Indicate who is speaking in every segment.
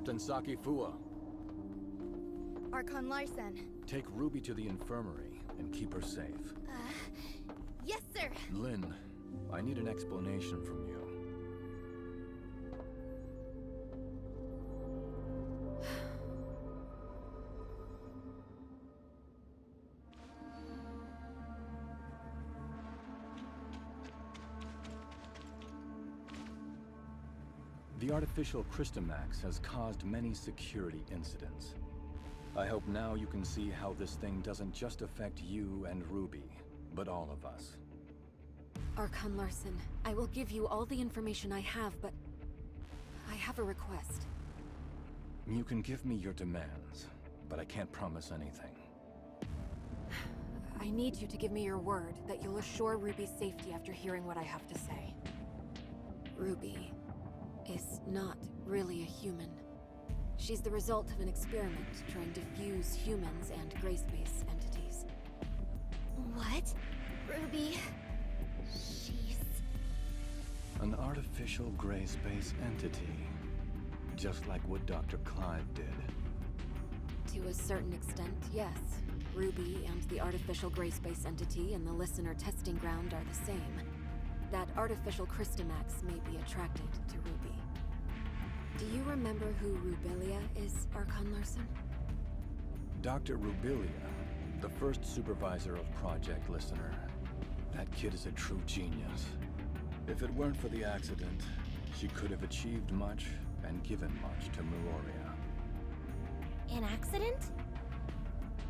Speaker 1: Captain Saki Fua.
Speaker 2: Archon Larsen.
Speaker 1: Take Ruby to the infirmary and keep her safe.
Speaker 2: Yes, sir!
Speaker 1: Lin, I need an explanation from you. The artificial Crystamax has caused many security incidents. I hope now you can see how this thing doesn't just affect you and Ruby, but all of us.
Speaker 3: Archon Larsen, I will give you all the information I have, but I have a request.
Speaker 1: You can give me your demands, but I can't promise anything.
Speaker 3: I need you to give me your word that you'll assure Ruby's safety after hearing what I have to say. Ruby is not really a human. She's the result of an experiment trying to fuse humans and gray space entities.
Speaker 2: What? Ruby... she's...
Speaker 1: An artificial gray space entity. Just like what Dr. Clive did.
Speaker 3: To a certain extent, yes. Ruby and the artificial gray space entity in the Listener testing ground are the same. That artificial Crystamax may be attracted to Ruby. Do you remember who Rubilia is, Archon Larsen?
Speaker 1: Dr. Rubilia, the first supervisor of Project Listener. That kid is a true genius. If it weren't for the accident, she could have achieved much and given much to Meroria.
Speaker 2: An accident?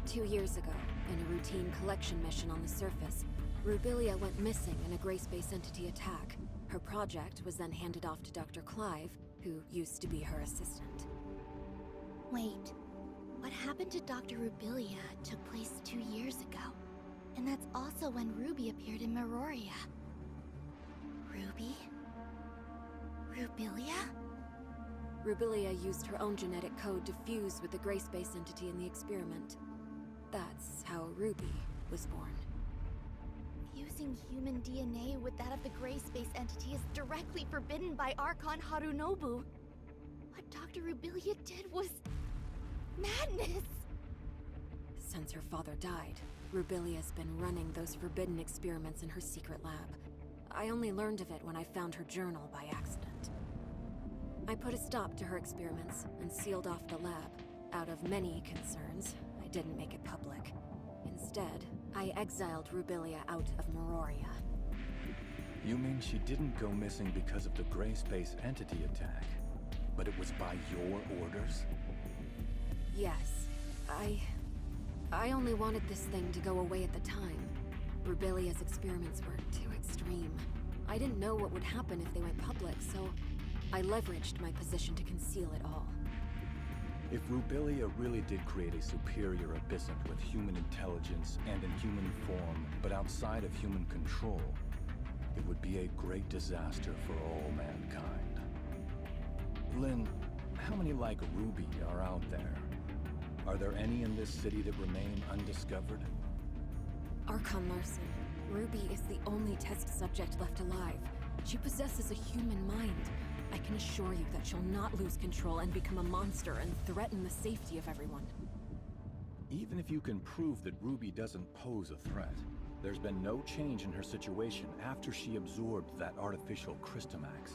Speaker 3: 2 years ago, in a routine collection mission on the surface, Rubilia went missing in a gray space entity attack. Her project was then handed off to Dr. Clive, who used to be her assistant.
Speaker 2: Wait, what happened to Dr. Rubilia took place 2 years ago. And that's also when Ruby appeared in Meroria. Ruby? Rubilia?
Speaker 3: Rubilia used her own genetic code to fuse with the gray space entity in the experiment. That's how Ruby was born.
Speaker 2: Fusing human DNA with that of the gray space entity is directly forbidden by Archon Harunobu. What Dr. Rubilia did was... madness!
Speaker 3: Since her father died, Rubilia's been running those forbidden experiments in her secret lab. I only learned of it when I found her journal by accident. I put a stop to her experiments and sealed off the lab. Out of many concerns, I didn't make it public. Instead, I exiled Rubilia out of Meroria.
Speaker 1: You mean she didn't go missing because of the gray space entity attack, but it was by your orders?
Speaker 3: Yes. I only wanted this thing to go away at the time. Rubilia's experiments were too extreme. I didn't know what would happen if they went public, so I leveraged my position to conceal it all.
Speaker 1: If Rubilia really did create a superior abyssant with human intelligence and in human form, but outside of human control, it would be a great disaster for all mankind. Lin, how many like Ruby are out there? Are there any in this city that remain undiscovered?
Speaker 3: Archon Larsen, Ruby is the only test subject left alive. She possesses a human mind. I can assure you that she'll not lose control and become a monster and threaten the safety of everyone.
Speaker 1: Even if you can prove that Ruby doesn't pose a threat, there's been no change in her situation after she absorbed that artificial Crystamax.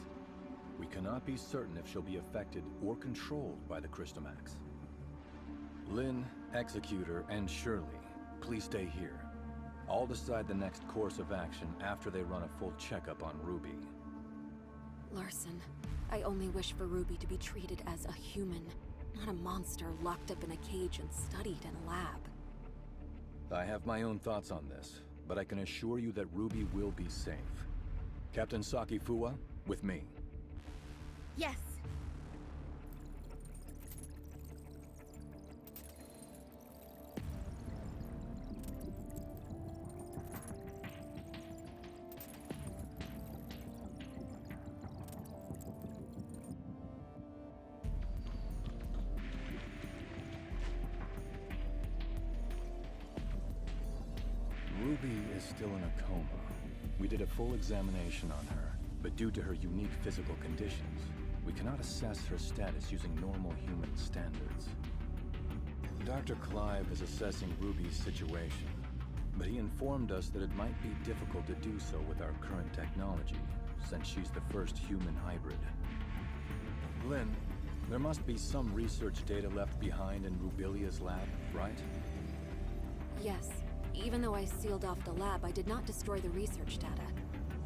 Speaker 1: We cannot be certain if she'll be affected or controlled by the Crystamax. Lin, Executor, and Shirley, please stay here. I'll decide the next course of action after they run a full checkup on Ruby.
Speaker 3: Larsen, I only wish for Ruby to be treated as a human, not a monster locked up in a cage and studied in a lab.
Speaker 1: I have my own thoughts on this, but I can assure you that Ruby will be safe. Captain Saki Fua, with me.
Speaker 2: Yes.
Speaker 1: Ruby is still in a coma. We did a full examination on her, but due to her unique physical conditions, We cannot assess her status using normal human standards. Dr. Clive is assessing Ruby's situation, but he informed us that it might be difficult to do so with our current technology, since she's the first human hybrid. Lynn, there must be some research data left behind in Rubilia's lab, right?
Speaker 3: Yes. Even though I sealed off the lab, I did not destroy the research data.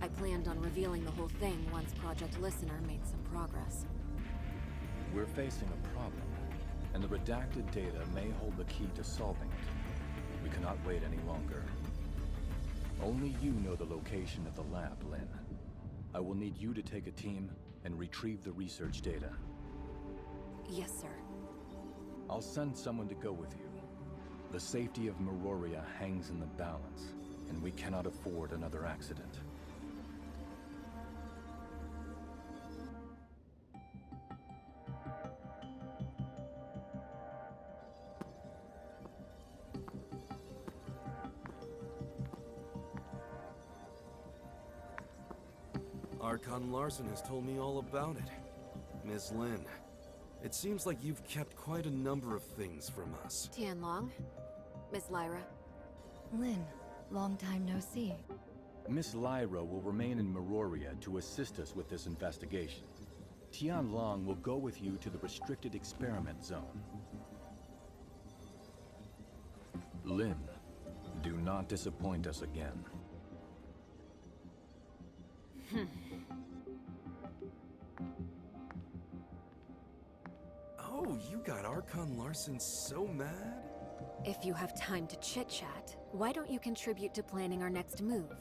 Speaker 3: I planned on revealing the whole thing once Project Listener made some progress.
Speaker 1: We're facing a problem, and the redacted data may hold the key to solving it. We cannot wait any longer. Only you know the location of the lab, Lynn. I will need you to take a team and retrieve the research data.
Speaker 3: Yes, sir.
Speaker 1: I'll send someone to go with you. The safety of Meroria hangs in the balance, and we cannot afford another accident.
Speaker 4: Archon Larson has told me all about it. Miss Lin, it seems like you've kept quite a number of things from us.
Speaker 3: Tianlong? Miss Lyra?
Speaker 5: Lin, long time no see.
Speaker 1: Miss Lyra will remain in Meroria to assist us with this investigation. Tianlong will go with you to the restricted experiment zone. Lin, do not disappoint us again.
Speaker 4: Oh, you got Archon Larson so mad?
Speaker 3: If you have time to chit-chat, why don't you contribute to planning our next move?